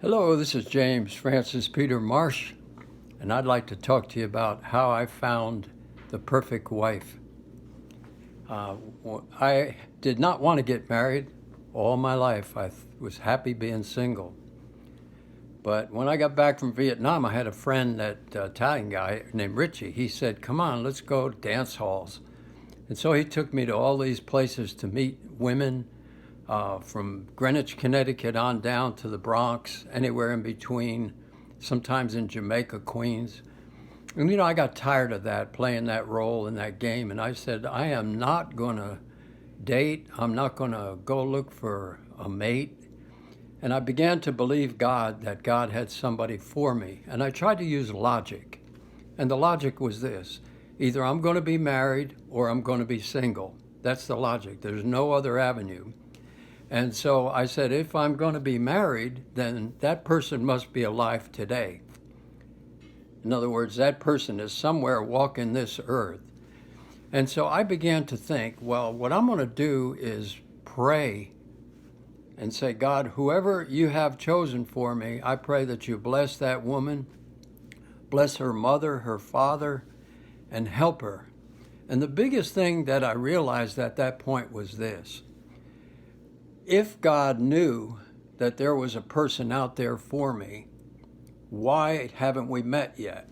Hello, this is James Francis Peter Marsh, and I'd like to talk to you about how I found the perfect wife. I did not want to get married all my life. I was happy being single. But when I got back from Vietnam, I had a friend, that Italian guy named Richie. He said, "Come on, let's go to dance halls." And so he took me to all these places to meet women, from Greenwich, Connecticut on down to the Bronx, anywhere in between, sometimes in Jamaica, Queens. And I got tired of that, playing that role in that game. And I said, I am not going to date. I'm not going to go look for a mate. And I began to believe God, that God had somebody for me. And I tried to use logic. And the logic was this: either I'm going to be married or I'm going to be single. That's the logic. There's no other avenue. And so I said, if I'm going to be married, then that person must be alive today. In other words, that person is somewhere walking this earth. And so I began to think, well, what I'm going to do is pray and say, God, whoever you have chosen for me, I pray that you bless that woman, bless her mother, her father, and help her. And the biggest thing that I realized at that point was this: if God knew that there was a person out there for me, why haven't we met yet?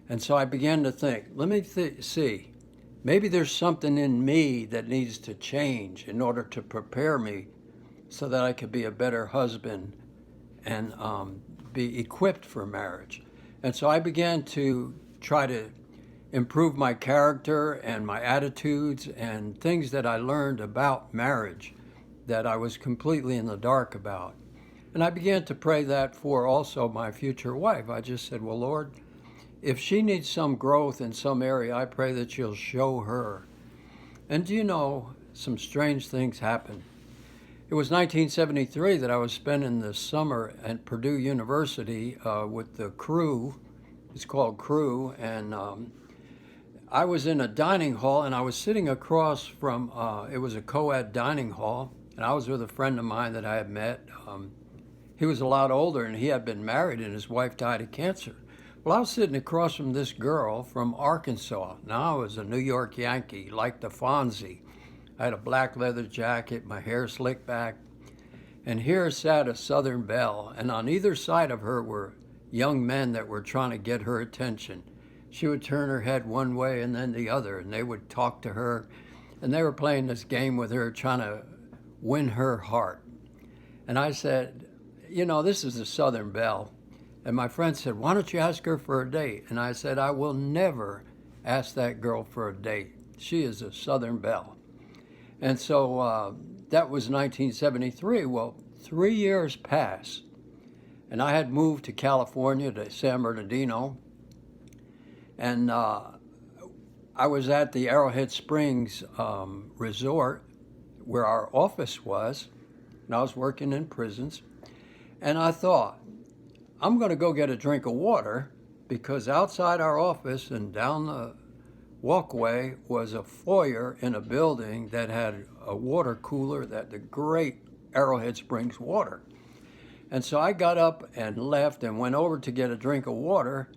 And so I began to think, let me see, maybe there's something in me that needs to change in order to prepare me so that I could be a better husband and be equipped for marriage. And so I began to try to improve my character and my attitudes and things that I learned about marriage that I was completely in the dark about. And I began to pray that for also my future wife. I just said, well, Lord, if she needs some growth in some area, I pray that you'll show her. And some strange things happened. It was 1973 that I was spending the summer at Purdue University with the Crew. It's called Crew. And I was in a dining hall, and I was sitting across from, it was a co-ed dining hall, and I was with a friend of mine that I had met. He was a lot older, and he had been married, and his wife died of cancer. Well, I was sitting across from this girl from Arkansas. Now, I was a New York Yankee, like the Fonzie. I had a black leather jacket, my hair slicked back, and here sat a Southern belle, and on either side of her were young men that were trying to get her attention. She would turn her head one way and then the other, and they would talk to her, and they were playing this game with her, trying to win her heart. And I said, this is a Southern belle. And my friend said, why don't you ask her for a date? And I said, I will never ask that girl for a date. She is a Southern belle. And so that was 1973. Well, 3 years passed, and I had moved to California, to San Bernardino. And I was at the Arrowhead Springs resort where our office was, and I was working in prisons. And I thought, I'm going to go get a drink of water, because outside our office and down the walkway was a foyer in a building that had a water cooler, that the great Arrowhead Springs water. And so I got up and left and went over to get a drink of water.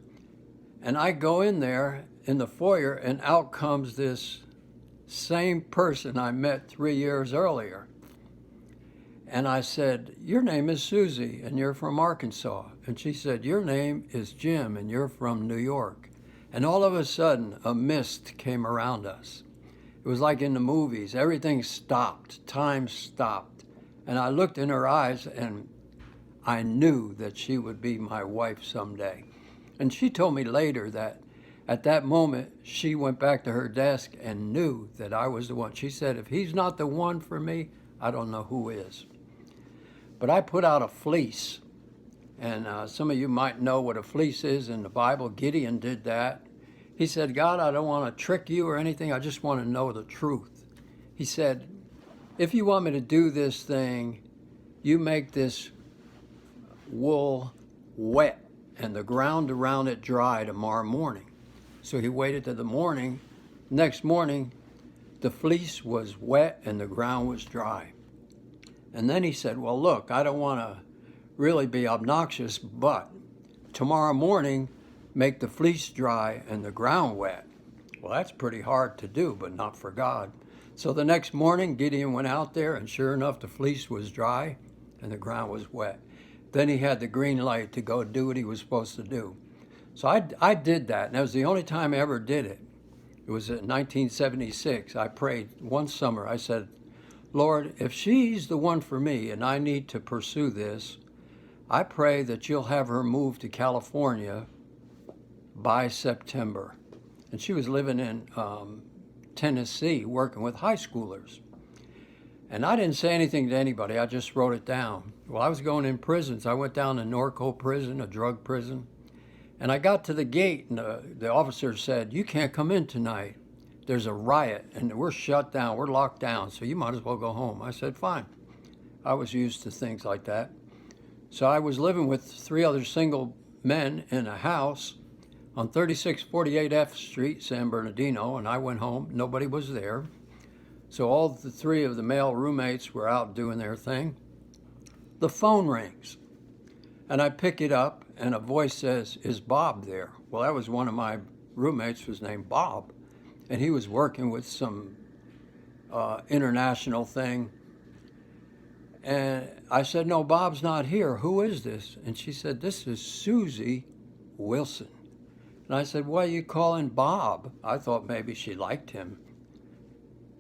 And I go in there in the foyer, and out comes this same person I met 3 years earlier. And I said, your name is Susie, and you're from Arkansas. And she said, your name is Jim, and you're from New York. And all of a sudden, a mist came around us. It was like in the movies. Everything stopped. Time stopped. And I looked in her eyes, and I knew that she would be my wife someday. And she told me later that at that moment, she went back to her desk and knew that I was the one. She said, if he's not the one for me, I don't know who is. But I put out a fleece. And some of you might know what a fleece is in the Bible. Gideon did that. He said, God, I don't want to trick you or anything. I just want to know the truth. He said, if you want me to do this thing, you make this wool wet and the ground around it dry tomorrow morning. So he waited till the morning. Next morning, the fleece was wet and the ground was dry. And then he said, well, look, I don't want to really be obnoxious, but tomorrow morning make the fleece dry and the ground wet. Well, that's pretty hard to do, but not for God. So the next morning, Gideon went out there, and sure enough, the fleece was dry and the ground was wet. Then he had the green light to go do what he was supposed to do. So I did that, and that was the only time I ever did it. It was in 1976. I prayed one summer. I said, Lord, if she's the one for me and I need to pursue this, I pray that you'll have her move to California by September. And she was living in Tennessee working with high schoolers. And I didn't say anything to anybody. I just wrote it down. Well, I was going in prisons. I went down to Norco prison, a drug prison. And I got to the gate, and the officer said, you can't come in tonight. There's a riot, and we're shut down. We're locked down, so you might as well go home. I said, fine. I was used to things like that. So I was living with 3 other single men in a house on 3648 F Street, San Bernardino, and I went home. Nobody was there. So all the 3 of the male roommates were out doing their thing. The phone rings, and I pick it up, and a voice says, is Bob there? Well, that was one of my roommates, was named Bob, and he was working with some international thing. And I said, no, Bob's not here. Who is this? And she said, this is Susie Wilson. And I said, why are you calling Bob? I thought maybe she liked him,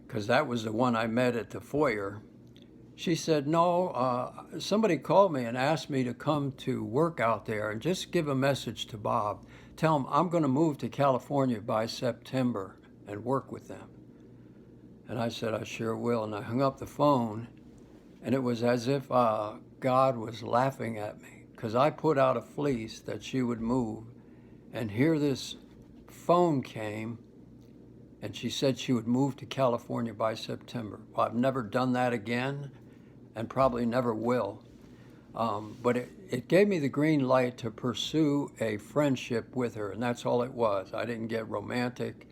because that was the one I met at the foyer. She said, no, somebody called me and asked me to come to work out there and just give a message to Bob. Tell him I'm going to move to California by September and work with them. And I said, I sure will. And I hung up the phone, and it was as if God was laughing at me, because I put out a fleece that she would move, and here this phone came, and she said she would move to California by September. Well, I've never done that again, and probably never will. But it gave me the green light to pursue a friendship with her, and that's all it was. I didn't get romantic.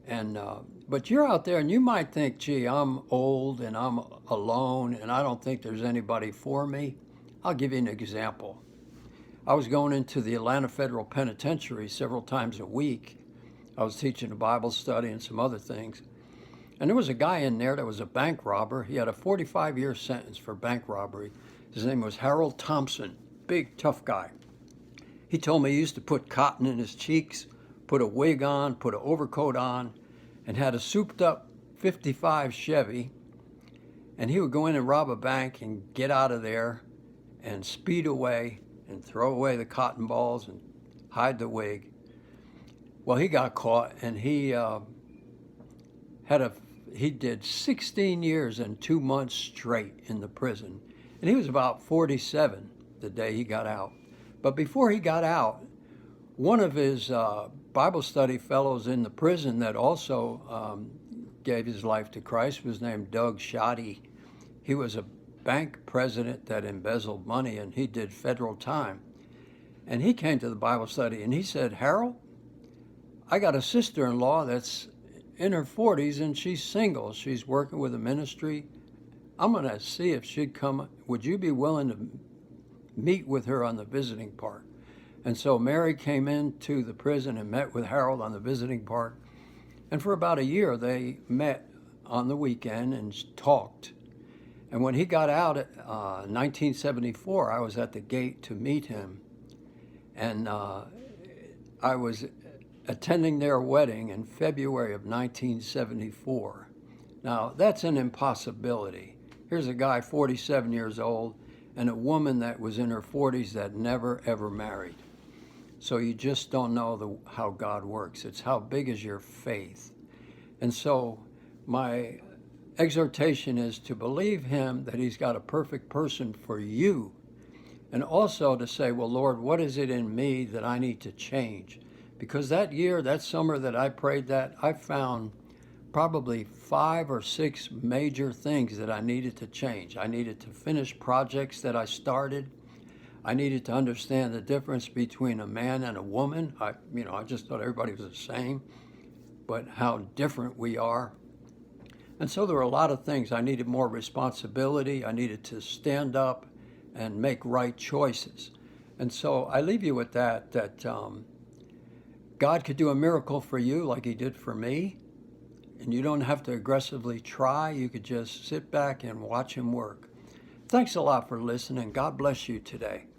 And but you're out there, and you might think, gee, I'm old, and I'm alone, and I don't think there's anybody for me. I'll give you an example. I was going into the Atlanta Federal Penitentiary several times a week. I was teaching a Bible study and some other things. And there was a guy in there that was a bank robber. He had a 45-year sentence for bank robbery. His name was Harold Thompson, big, tough guy. He told me he used to put cotton in his cheeks, put a wig on, put an overcoat on, and had a souped-up 55 Chevy. And he would go in and rob a bank and get out of there and speed away and throw away the cotton balls and hide the wig. Well, he got caught, and he did 16 years and 2 months straight in the prison. And he was about 47 the day he got out. But before he got out, one of his Bible study fellows in the prison that also gave his life to Christ was named Doug Shoddy. He was a bank president that embezzled money, and he did federal time. And he came to the Bible study, and he said, Harold, I got a sister-in-law that's in her 40s, and she's single. She's working with a ministry. I'm going to see if she'd come. Would you be willing to meet with her on the visiting part? And so Mary came into the prison and met with Harold on the visiting part. And for about a year, they met on the weekend and talked. And when he got out in 1974, I was at the gate to meet him. And I was attending their wedding in February of 1974. Now, that's an impossibility. Here's a guy 47 years old and a woman that was in her 40s that never, ever married. So you just don't know how God works. It's how big is your faith. And so my exhortation is to believe him that he's got a perfect person for you, and also to say, well, Lord, what is it in me that I need to change? Because that summer that I prayed that, I found probably 5 or 6 major things that I needed to change. I needed to finish projects that I started. I needed to understand the difference between a man and a woman. I just thought everybody was the same, but how different we are. And so there were a lot of things. I needed more responsibility. I needed to stand up and make right choices. And so I leave you with that, God could do a miracle for you like he did for me. And you don't have to aggressively try. You could just sit back and watch him work. Thanks a lot for listening. God bless you today.